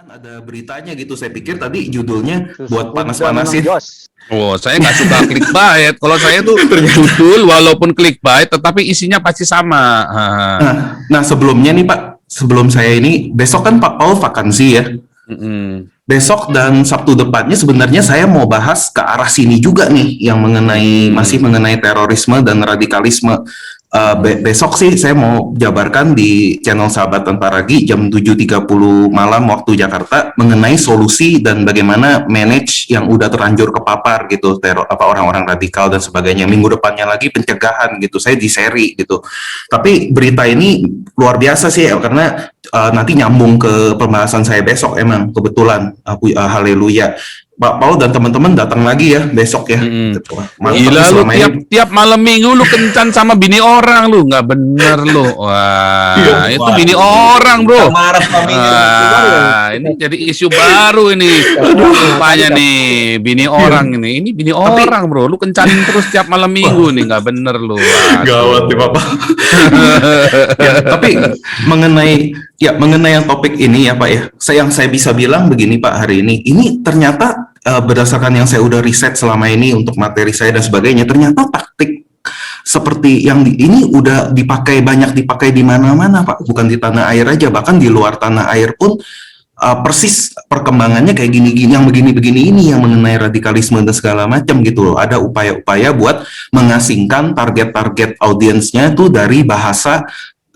Ada beritanya gitu. Saya pikir tadi judulnya Susu buat muda memang panas-panasin. jos. Oh, saya nggak suka clickbait. Kalau saya tuh judul walaupun clickbait, tetapi isinya pasti sama. Nah, sebelumnya nih Pak, sebelum saya ini besok kan Pak Paul vakansi ya. Besok dan Sabtu depannya sebenarnya saya mau bahas ke arah sini juga nih, yang mengenai masih mengenai terorisme dan radikalisme. Besok sih saya mau jabarkan di channel Sahabat Tanpa Ragi jam 7.30 malam waktu Jakarta mengenai solusi dan bagaimana manage yang udah terlanjur kepapar gitu, orang-orang radikal dan sebagainya. Minggu depannya lagi pencegahan gitu, saya di seri gitu. Tapi berita ini luar biasa sih karena nanti nyambung ke pembahasan saya besok, emang kebetulan haleluya. Pak Paul dan teman-teman datang lagi ya besok ya. Gila lu, tiap malam minggu lu kencan sama bini orang lu, nggak bener lu. Wah, itu bini orang bro. Wah, ini jadi isu baru ini. Rupanya nih bini orang ini bini orang bro. Lu kencanin terus tiap malam minggu nih, nggak bener lu. Gawat nih Bapak. Ya, tapi mengenai yang topik ini ya Pak ya, yang saya bisa bilang begini Pak hari ini ternyata berdasarkan yang saya udah riset selama ini untuk materi saya dan sebagainya, ternyata taktik seperti yang ini udah banyak dipakai di mana-mana Pak, bukan di tanah air aja, bahkan di luar tanah air pun persis perkembangannya kayak gini-gini, yang begini-begini ini yang mengenai radikalisme dan segala macam gitu loh. Ada upaya-upaya buat mengasingkan target-target audiensnya tuh dari bahasa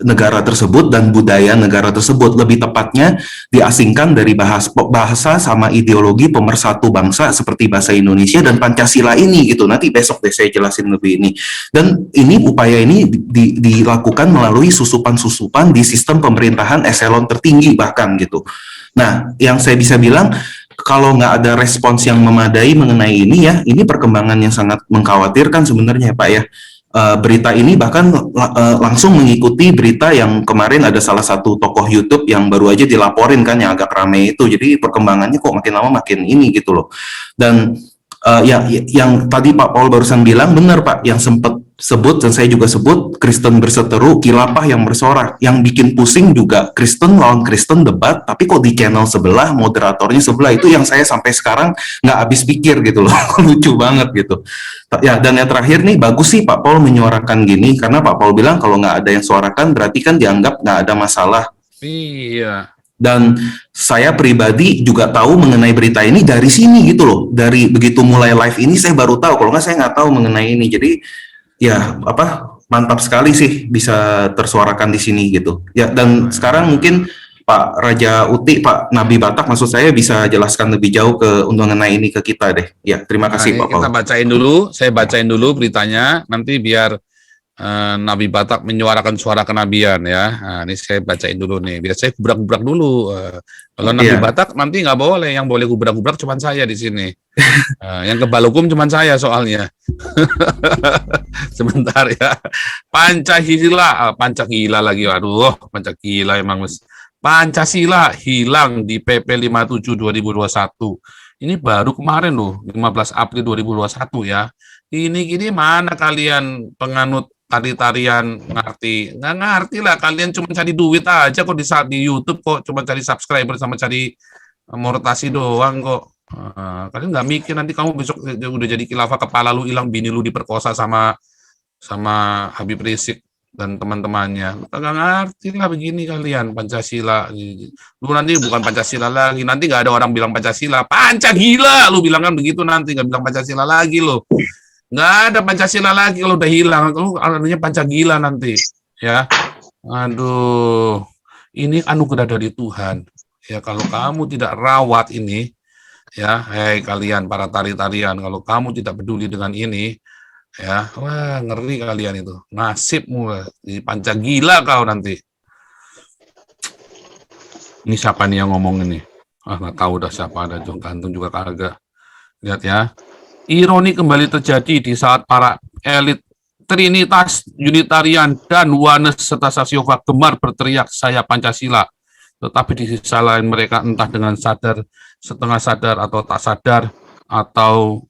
negara tersebut dan budaya negara tersebut, lebih tepatnya diasingkan dari bahasa sama ideologi pemersatu bangsa seperti bahasa Indonesia dan Pancasila ini gitu. Nanti besok deh saya jelasin lebih ini. Dan ini upaya ini dilakukan melalui susupan-susupan di sistem pemerintahan eselon tertinggi bahkan gitu. Nah, yang saya bisa bilang, kalau nggak ada respons yang memadai mengenai ini ya, ini perkembangan yang sangat mengkhawatirkan sebenarnya Pak ya. Berita ini bahkan langsung mengikuti berita yang kemarin ada salah satu tokoh YouTube yang baru aja dilaporin kan, yang agak ramai itu. Jadi perkembangannya kok makin lama makin ini gitu loh. Dan yang tadi Pak Paul barusan bilang benar Pak, yang sempat sebut dan saya juga sebut, Kristen berseteru, khilafah yang bersorak. Yang bikin pusing juga Kristen lawan Kristen debat, tapi kok di channel sebelah moderatornya sebelah, itu yang saya sampai sekarang nggak habis pikir gitu loh. Lucu banget gitu. Ya, dan yang terakhir nih, bagus sih Pak Paul menyuarakan gini, karena Pak Paul bilang kalau nggak ada yang suarakan berarti kan dianggap nggak ada masalah. Iya. Dan saya pribadi juga tahu mengenai berita ini dari sini gitu loh. Dari begitu mulai live ini saya baru tahu, kalau nggak saya nggak tahu mengenai ini. Jadi ya mantap sekali sih bisa tersuarakan di sini gitu. Ya, dan sekarang mungkin Pak Raja Uti, Pak Nabi Batak maksud saya, bisa jelaskan lebih jauh mengenai ini ke kita deh. Ya, terima kasih Pak Paul. Kita bacain dulu, saya bacain dulu beritanya, nanti biar Nabi Batak menyuarakan suara kenabian ya. Nah, ini saya bacain dulu nih, biar saya gubrak-gubrak dulu. Kalau Nabi Batak nanti nggak boleh, yang boleh gubrak-gubrak cuma saya di sini. Yang kebal hukum cuma saya soalnya. Sebentar ya. Pancasila lagi, aduh, Pancasila emang Pancasila hilang di PP 57 2021. Ini baru kemarin loh, 15 April 2021 ya. Ini mana kalian penganut tari-tarian ngerti? Nggak ngerti lah, kalian cuma cari duit aja kok di YouTube kok, cuma cari subscriber sama cari monetasi doang kok. Kalian nggak mikir nanti kamu besok udah jadi khilafah, kepala lu hilang, bini lu diperkosa sama Habib Rizik dan teman-temannya. Nggak ngerti lah begini kalian, Pancasila. Lu nanti bukan Pancasila lagi, nanti nggak ada orang bilang Pancasila, Pancagila lu bilang kan begitu, nanti nggak bilang Pancasila lagi lo. Nggak ada Pancasila lagi kalau udah hilang, kalau artinya Pancagila nanti, ya. Aduh, ini anugerah dari Tuhan. Ya, kalau kamu tidak rawat ini, ya, hei kalian para tari-tarian, kalau kamu tidak peduli dengan ini, ya, wah ngeri kalian itu. Nasibmu di Pancagila kau nanti. Ini siapa nih yang ngomong ini? Nggak tahu dah siapa, ada gantung juga kagak. Lihat ya. Ironi kembali terjadi di saat para elit Trinitas, Unitarian, dan Wanes serta Sasiova gemar berteriak saya Pancasila. Tetapi di sisi lain mereka entah dengan sadar, setengah sadar atau tak sadar, atau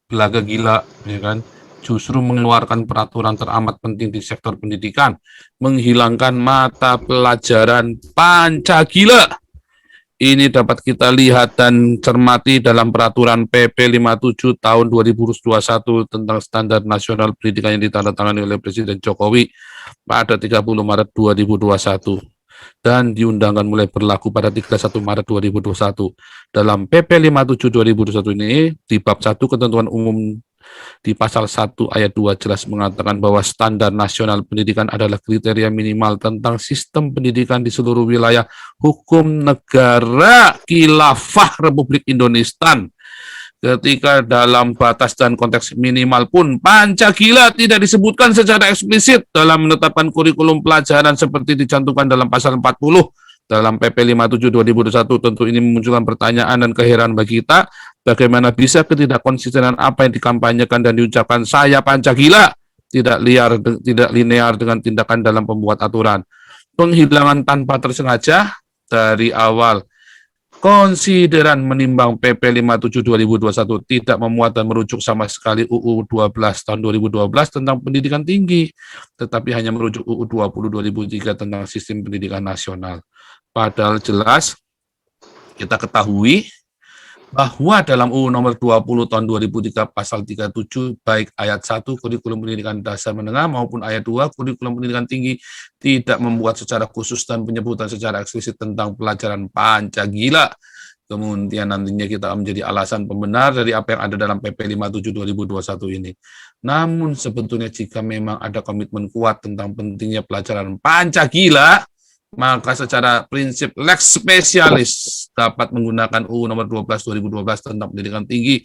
belaga gila, ya kan, justru mengeluarkan peraturan teramat penting di sektor pendidikan, menghilangkan mata pelajaran Pancagila Ini dapat kita lihat dan cermati dalam peraturan PP 57 tahun 2021 tentang standar nasional pendidikan yang ditandatangani oleh Presiden Jokowi pada 30 Maret 2021 dan diundangkan mulai berlaku pada 31 Maret 2021. Dalam PP 57 2021 ini di bab 1 ketentuan umum di pasal 1 ayat 2 jelas mengatakan bahwa standar nasional pendidikan adalah kriteria minimal tentang sistem pendidikan di seluruh wilayah hukum negara Khilafah Republik Indonesia. Ketika dalam batas dan konteks minimal pun Pancasila tidak disebutkan secara eksplisit dalam menetapkan kurikulum pelajaran seperti dicantumkan dalam pasal 40 dalam PP 57 2021. Tentu ini memunculkan pertanyaan dan keheranan bagi kita, bagaimana bisa ketidakkonsistenan apa yang dikampanyekan dan diucapkan saya Pancasila tidak linear dengan tindakan dalam pembuat aturan. Penghilangan tanpa tersengaja dari awal. Konsideran menimbang PP 57 2021 tidak memuat dan merujuk sama sekali UU 12 tahun 2012 tentang pendidikan tinggi, tetapi hanya merujuk UU 20 2003 tentang sistem pendidikan nasional. Padahal jelas kita ketahui bahwa dalam UU nomor 20 tahun 2003 pasal 37 baik ayat 1 kurikulum pendidikan dasar menengah maupun ayat 2 kurikulum pendidikan tinggi tidak membuat secara khusus dan penyebutan secara eksplisit tentang pelajaran Pancasila. Kemudian nantinya kita menjadi alasan pembenar dari apa yang ada dalam PP 57 2021 ini. Namun sebetulnya jika memang ada komitmen kuat tentang pentingnya pelajaran Pancasila, maka secara prinsip lex spesialis dapat menggunakan UU nomor 12 2012 tentang pendidikan tinggi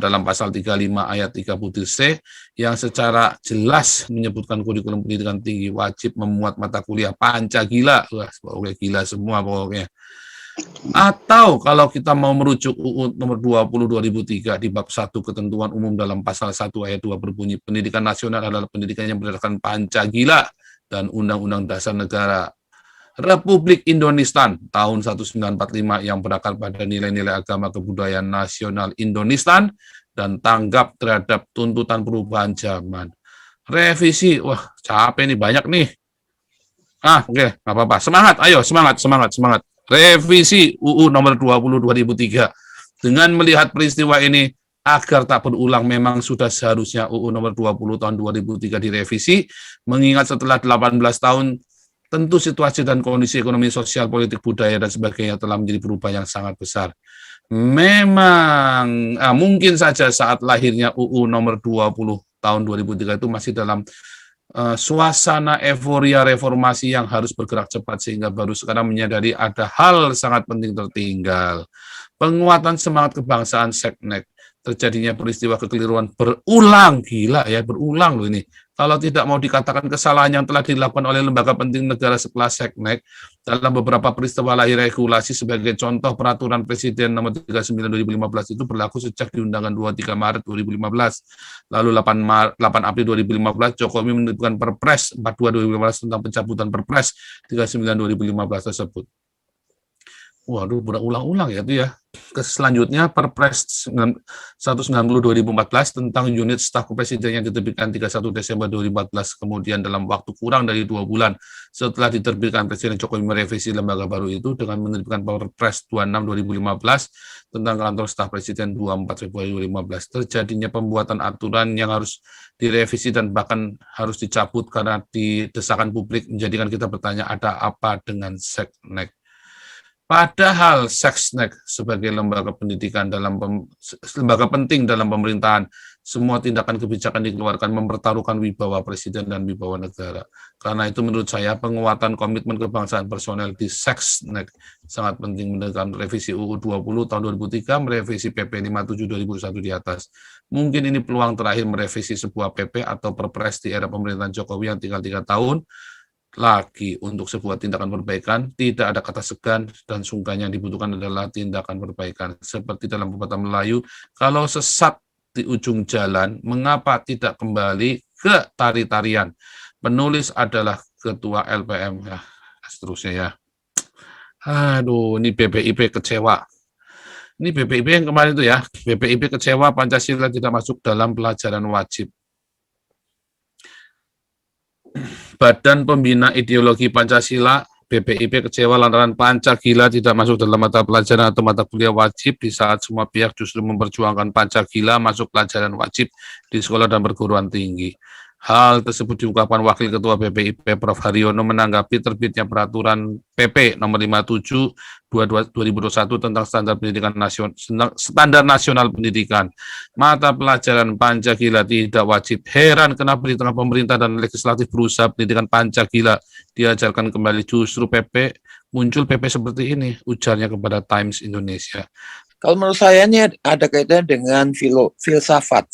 dalam pasal 35 ayat 3 butir C yang secara jelas menyebutkan kurikulum pendidikan tinggi wajib memuat mata kuliah Pancasila. Wah, pokoknya gila semua pokoknya. Atau kalau kita mau merujuk UU nomor 20 2003 di bab 1 ketentuan umum dalam pasal 1 ayat 2 berbunyi pendidikan nasional adalah pendidikan yang berdasarkan Pancasila dan Undang-Undang Dasar Negara Republik Indonesia tahun 1945 yang berakar pada nilai-nilai agama kebudayaan nasional Indonesia dan tanggap terhadap tuntutan perubahan zaman. Revisi, wah capek nih, banyak nih. Oke, nggak apa-apa. Semangat, ayo semangat. Revisi UU nomor 20 2003. Dengan melihat peristiwa ini, agar tak berulang memang sudah seharusnya UU nomor 20 tahun 2003 direvisi, mengingat setelah 18 tahun tentu situasi dan kondisi ekonomi, sosial, politik, budaya, dan sebagainya telah menjadi perubahan yang sangat besar. Memang mungkin saja saat lahirnya UU nomor 20 tahun 2003 itu masih dalam suasana euforia reformasi yang harus bergerak cepat sehingga baru sekarang menyadari ada hal sangat penting tertinggal. Penguatan semangat kebangsaan Seknek, terjadinya peristiwa kekeliruan berulang, gila ya, berulang loh ini. Kalau tidak mau dikatakan kesalahan yang telah dilakukan oleh lembaga penting negara sekelas Seknek dalam beberapa peristiwa lahir regulasi sebagai contoh peraturan Presiden nomor 39 2015 itu berlaku sejak diundangkan 23 Maret 2015. Lalu 8 April 2015 Jokowi menerbitkan Perpres 42 2015 tentang pencabutan Perpres 39 2015 tersebut. Waduh, berulang-ulang ya itu ya. Selanjutnya Perpres 190 2014 tentang unit staf kepresiden yang diterbitkan 31 Desember 2014. Kemudian dalam waktu kurang dari 2 bulan setelah diterbitkan, Presiden Jokowi merevisi lembaga baru itu dengan menerbitkan Perpres 26 2015 tentang kantor staf presiden 24 Februari 2015. Terjadinya pembuatan aturan yang harus direvisi dan bahkan harus dicabut karena didesakan publik menjadikan kita bertanya ada apa dengan Seknek. Padahal Seknek sebagai lembaga pendidikan lembaga penting dalam pemerintahan, semua tindakan kebijakan dikeluarkan mempertaruhkan wibawa presiden dan wibawa negara. Karena itu menurut saya penguatan komitmen kebangsaan personel di Seknek sangat penting mendekat revisi UU 20 tahun 2003, merevisi PP 57 2001 di atas. Mungkin ini peluang terakhir merevisi sebuah PP atau Perpres di era pemerintahan Jokowi yang tinggal 3 tahun lagi untuk sebuah tindakan perbaikan. Tidak ada kata segan dan sungkan, yang dibutuhkan adalah tindakan perbaikan. Seperti dalam pepatah Melayu, kalau sesat di ujung jalan, mengapa tidak kembali ke tari-tarian? Penulis adalah Ketua LPM, ya, seterusnya ya. Aduh, ini BPIP kecewa. Ini BPIP yang kemarin itu ya, BPIP kecewa Pancasila tidak masuk dalam pelajaran wajib. Badan Pembina Ideologi Pancasila BPIP kecewa lantaran Pancasila tidak masuk dalam mata pelajaran atau mata kuliah wajib di saat semua pihak justru memperjuangkan Pancasila masuk pelajaran wajib di sekolah dan perguruan tinggi. Hal tersebut diungkapkan Wakil Ketua BPIP Prof. Haryono menanggapi terbitnya peraturan PP nomor 57 2021 tentang standar nasional pendidikan. Mata pelajaran Pancasila tidak wajib. Heran kenapa di tengah pemerintah dan legislatif berusaha pendidikan Pancasila diajarkan kembali, justru muncul PP seperti ini, ujarnya kepada Times Indonesia. Kalau menurut saya ini ada kaitannya dengan filsafat.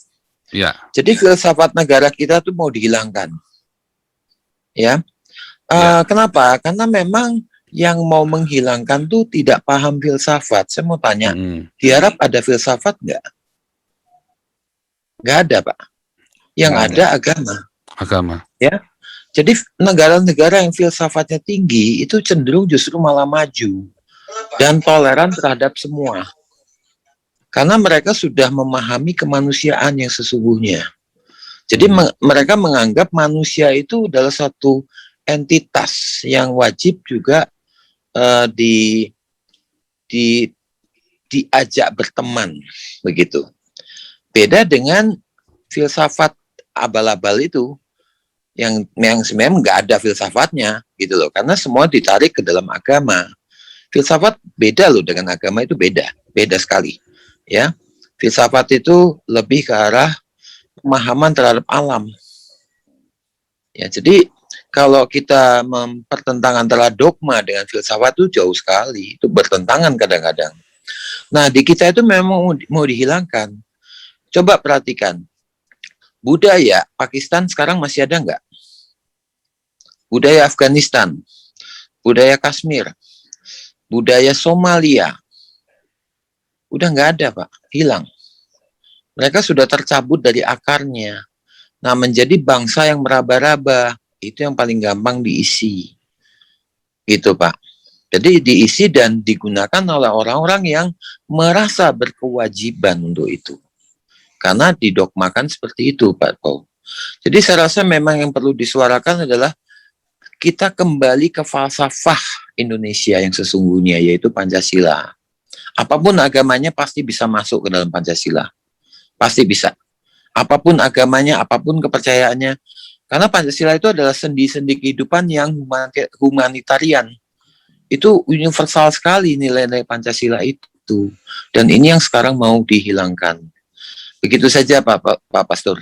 Ya. Jadi filsafat negara kita tuh mau dihilangkan. Ya. Kenapa? Karena memang yang mau menghilangkan tuh tidak paham filsafat. Saya mau tanya, di Arab ada filsafat nggak? Nggak ada, Pak. Yang ada agama. Agama. Ya. Jadi negara-negara yang filsafatnya tinggi itu cenderung justru malah maju dan toleran terhadap semua. Karena mereka sudah memahami kemanusiaan yang sesungguhnya. Jadi mereka menganggap manusia itu adalah satu entitas yang wajib juga diajak berteman, begitu. Beda dengan filsafat abal-abal itu yang sebenarnya nggak ada filsafatnya, gitu loh. Karena semua ditarik ke dalam agama. Filsafat beda loh dengan agama, itu beda sekali. Ya, filsafat itu lebih ke arah pemahaman terhadap alam. Ya, jadi kalau kita mempertentangkan antara dogma dengan filsafat itu jauh sekali, itu bertentangan kadang-kadang. Nah, di kita itu memang mau dihilangkan. Coba perhatikan, budaya Pakistan sekarang masih ada nggak? Budaya Afghanistan, budaya Kashmir, budaya Somalia, udah nggak ada, Pak, hilang. Mereka sudah tercabut dari akarnya. Nah, menjadi bangsa yang meraba-raba, itu yang paling gampang diisi. Gitu, Pak. Jadi diisi dan digunakan oleh orang-orang yang merasa berkewajiban untuk itu. Karena didogmakan seperti itu, Pak Paul. Jadi saya rasa memang yang perlu disuarakan adalah kita kembali ke falsafah Indonesia yang sesungguhnya, yaitu Pancasila. Apapun agamanya pasti bisa masuk ke dalam Pancasila. Pasti bisa. Apapun agamanya, apapun kepercayaannya. Karena Pancasila itu adalah sendi-sendi kehidupan yang humanitarian. Itu universal sekali nilai-nilai Pancasila itu. Dan ini yang sekarang mau dihilangkan. Begitu saja Pak Pastor.